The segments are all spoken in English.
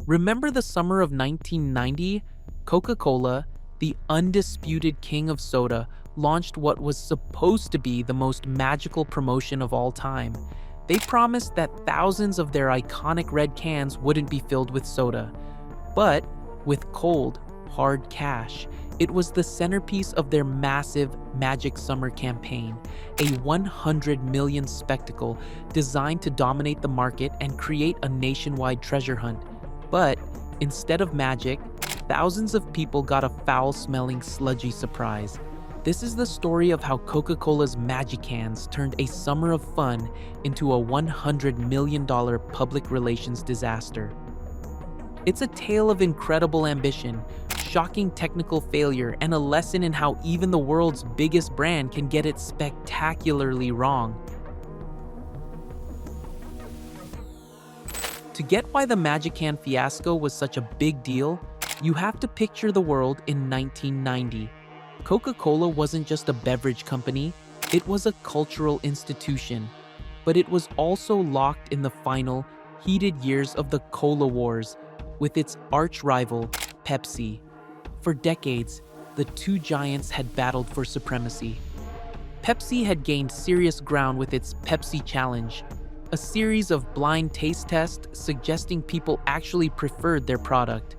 Remember the summer of 1990? Coca-Cola, the undisputed king of soda, launched what was supposed to be the most magical promotion of all time. They promised that thousands of their iconic red cans wouldn't be filled with soda, but with cold, hard cash. It was the centerpiece of their massive Magic Summer campaign, a 100 million spectacle designed to dominate the market and create a nationwide treasure hunt. But instead of magic, thousands of people got a foul-smelling, sludgy surprise. This is the story of how Coca-Cola's MagiCans turned a summer of fun into a $100 million public relations disaster. It's a tale of incredible ambition, shocking technical failure, and a lesson in how even the world's biggest brand can get it spectacularly wrong. To get why the MagiCan fiasco was such a big deal, you have to picture the world in 1990. Coca-Cola wasn't just a beverage company, it was a cultural institution. But it was also locked in the final, heated years of the Cola Wars, with its arch-rival, Pepsi. For decades, the two giants had battled for supremacy. Pepsi had gained serious ground with its Pepsi Challenge, a series of blind taste tests suggesting people actually preferred their product.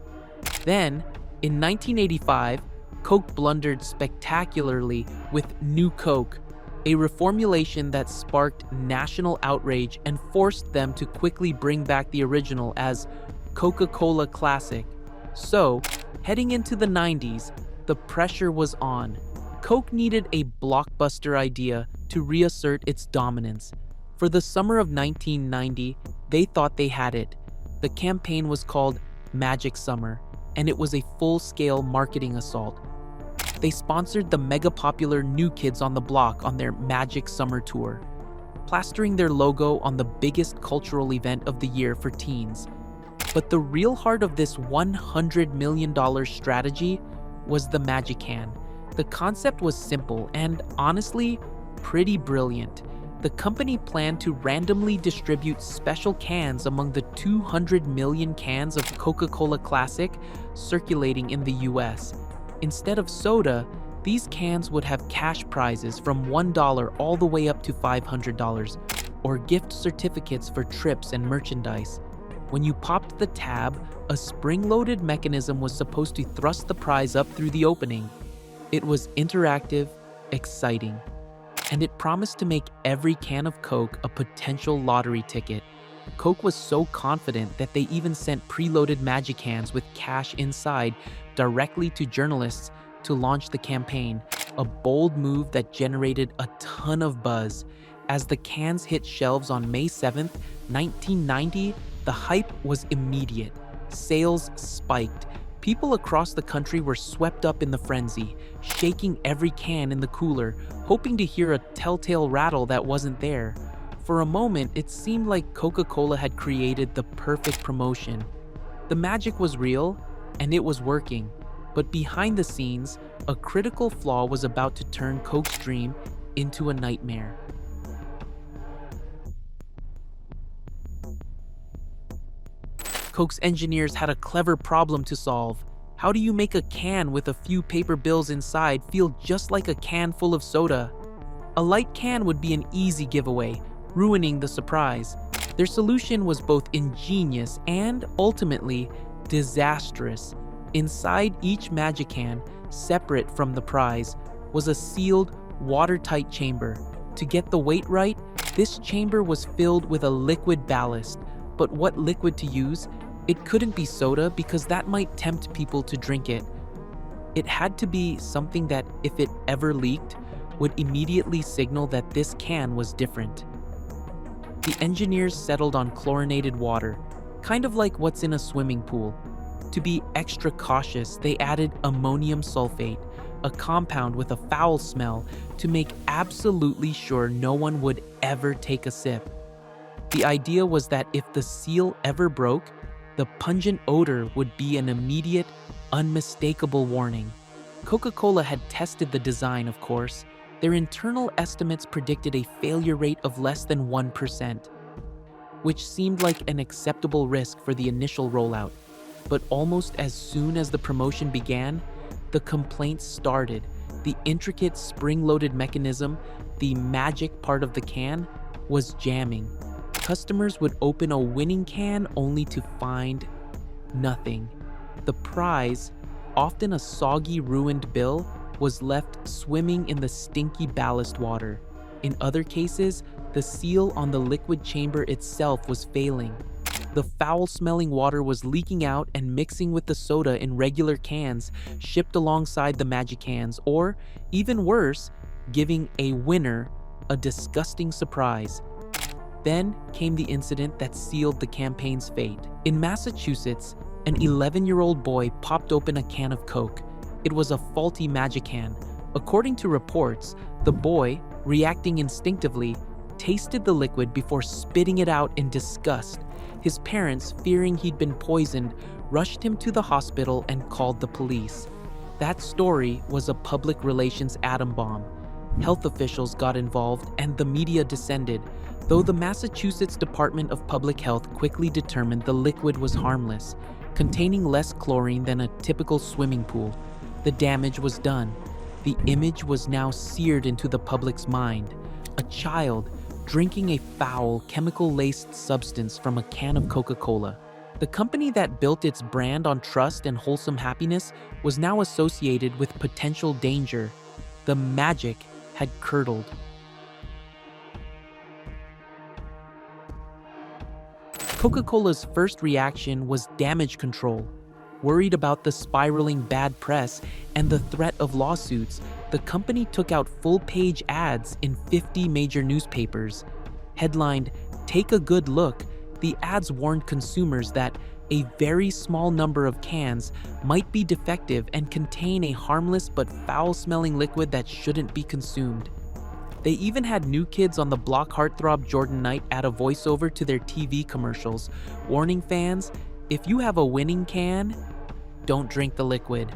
Then, in 1985, Coke blundered spectacularly with New Coke, a reformulation that sparked national outrage and forced them to quickly bring back the original as Coca-Cola Classic. So, heading into the 90s, the pressure was on. Coke needed a blockbuster idea to reassert its dominance. For the summer of 1990, they thought they had it. The campaign was called Magic Summer, and it was a full-scale marketing assault. They sponsored the mega-popular New Kids on the Block on their Magic Summer Tour, plastering their logo on the biggest cultural event of the year for teens. But the real heart of this $100 million strategy was the MagiCan. The concept was simple and, honestly, pretty brilliant. The company planned to randomly distribute special cans among the 200 million cans of Coca-Cola Classic circulating in the US. Instead of soda, these cans would have cash prizes from $1 all the way up to $500, or gift certificates for trips and merchandise. When you popped the tab, a spring-loaded mechanism was supposed to thrust the prize up through the opening. It was interactive, exciting, and it promised to make every can of Coke a potential lottery ticket. Coke was so confident that they even sent preloaded MagiCans with cash inside directly to journalists to launch the campaign, a bold move that generated a ton of buzz. As the cans hit shelves on May 7th, 1990, the hype was immediate. Sales spiked. People across the country were swept up in the frenzy, shaking every can in the cooler, hoping to hear a telltale rattle that wasn't there. For a moment, it seemed like Coca-Cola had created the perfect promotion. The magic was real, and it was working. But behind the scenes, a critical flaw was about to turn Coke's dream into a nightmare. Coke's engineers had a clever problem to solve. How do you make a can with a few paper bills inside feel just like a can full of soda? A light can would be an easy giveaway, ruining the surprise. Their solution was both ingenious and, ultimately, disastrous. Inside each MagiCan, separate from the prize, was a sealed, watertight chamber. To get the weight right, this chamber was filled with a liquid ballast. But what liquid to use? It couldn't be soda because that might tempt people to drink it. It had to be something that, if it ever leaked, would immediately signal that this can was different. The engineers settled on chlorinated water, kind of like what's in a swimming pool. To be extra cautious, they added ammonium sulfate, a compound with a foul smell, to make absolutely sure no one would ever take a sip. The idea was that if the seal ever broke, the pungent odor would be an immediate, unmistakable warning. Coca-Cola had tested the design, of course. Their internal estimates predicted a failure rate of less than 1%, which seemed like an acceptable risk for the initial rollout. But almost as soon as the promotion began, the complaints started. The intricate spring-loaded mechanism, the magic part of the can, was jamming. Customers would open a winning can only to find nothing. The prize, often a soggy, ruined bill, was left swimming in the stinky ballast water. In other cases, the seal on the liquid chamber itself was failing. The foul-smelling water was leaking out and mixing with the soda in regular cans shipped alongside the MagiCans, or, even worse, giving a winner a disgusting surprise. Then came the incident that sealed the campaign's fate. In Massachusetts, an 11-year-old boy popped open a can of Coke. It was a faulty MagiCan. According to reports, the boy, reacting instinctively, tasted the liquid before spitting it out in disgust. His parents, fearing he'd been poisoned, rushed him to the hospital and called the police. That story was a public relations atom bomb. Health officials got involved and the media descended, though the Massachusetts Department of Public Health quickly determined the liquid was harmless, containing less chlorine than a typical swimming pool. The damage was done. The image was now seared into the public's mind. A child drinking a foul, chemical-laced substance from a can of Coca-Cola. The company that built its brand on trust and wholesome happiness was now associated with potential danger. The magic had curdled. Coca-Cola's first reaction was damage control. Worried about the spiraling bad press and the threat of lawsuits, the company took out full-page ads in 50 major newspapers. Headlined, "Take a Good Look," the ads warned consumers that a very small number of cans might be defective and contain a harmless but foul-smelling liquid that shouldn't be consumed. They even had New Kids on the Block heartthrob Jordan Knight add a voiceover to their TV commercials, warning fans, if you have a winning can, don't drink the liquid.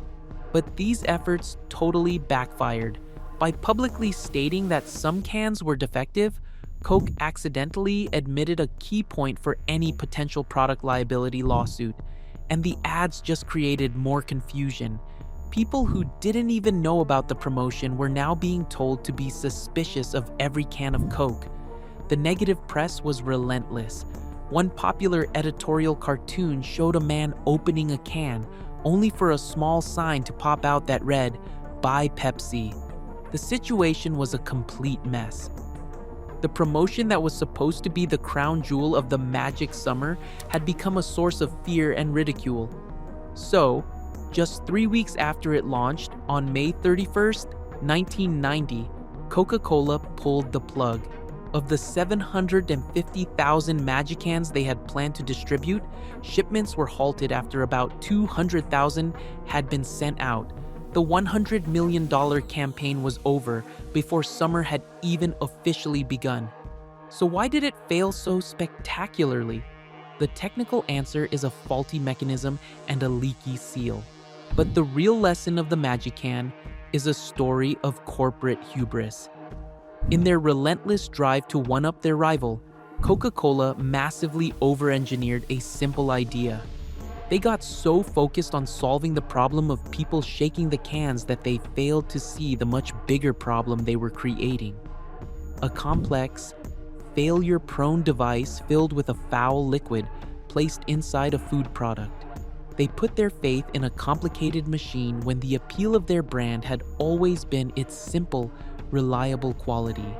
But these efforts totally backfired. By publicly stating that some cans were defective, Coke accidentally admitted a key point for any potential product liability lawsuit, and the ads just created more confusion. People who didn't even know about the promotion were now being told to be suspicious of every can of Coke. The negative press was relentless. One popular editorial cartoon showed a man opening a can, only for a small sign to pop out that read, "Buy Pepsi." The situation was a complete mess. The promotion that was supposed to be the crown jewel of the magic summer had become a source of fear and ridicule. So, just 3 weeks after it launched, on May 31st, 1990, Coca-Cola pulled the plug. Of the 750,000 MagiCans they had planned to distribute, shipments were halted after about 200,000 had been sent out. The $100 million campaign was over before summer had even officially begun. So why did it fail so spectacularly? The technical answer is a faulty mechanism and a leaky seal. But the real lesson of the MagiCan is a story of corporate hubris. In their relentless drive to one-up their rival, Coca-Cola massively over-engineered a simple idea. They got so focused on solving the problem of people shaking the cans that they failed to see the much bigger problem they were creating. A complex, failure-prone device filled with a foul liquid placed inside a food product. They put their faith in a complicated machine when the appeal of their brand had always been its simple, reliable quality.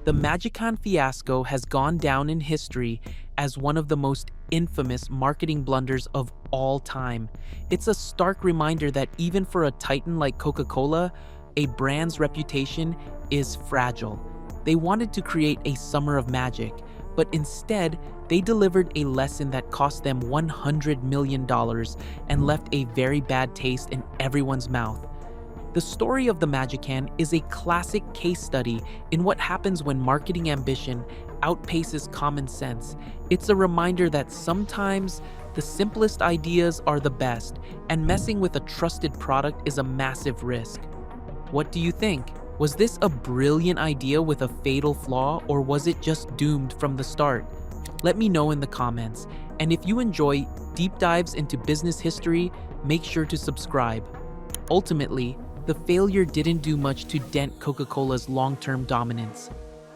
The MagiCan fiasco has gone down in history as one of the most infamous marketing blunders of all time. It's a stark reminder that even for a titan like Coca-Cola, a brand's reputation is fragile. They wanted to create a summer of magic, but instead, they delivered a lesson that cost them $100 million and left a very bad taste in everyone's mouth. The story of the MagiCan is a classic case study in what happens when marketing ambition outpaces common sense. It's a reminder that sometimes the simplest ideas are the best, and messing with a trusted product is a massive risk. What do you think? Was this a brilliant idea with a fatal flaw, or was it just doomed from the start? Let me know in the comments. And if you enjoy deep dives into business history, make sure to subscribe. Ultimately, the failure didn't do much to dent Coca-Cola's long-term dominance.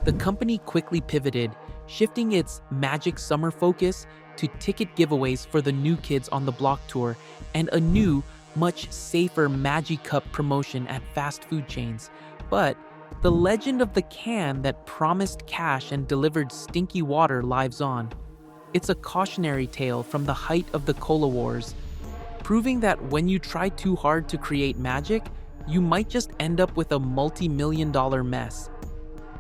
The company quickly pivoted, shifting its Magic Summer focus to ticket giveaways for the New Kids on the Block tour and a new, much safer Magi Cup promotion at fast food chains. But the legend of the can that promised cash and delivered stinky water lives on. It's a cautionary tale from the height of the Cola Wars, proving that when you try too hard to create magic, you might just end up with a multi-million-dollar mess.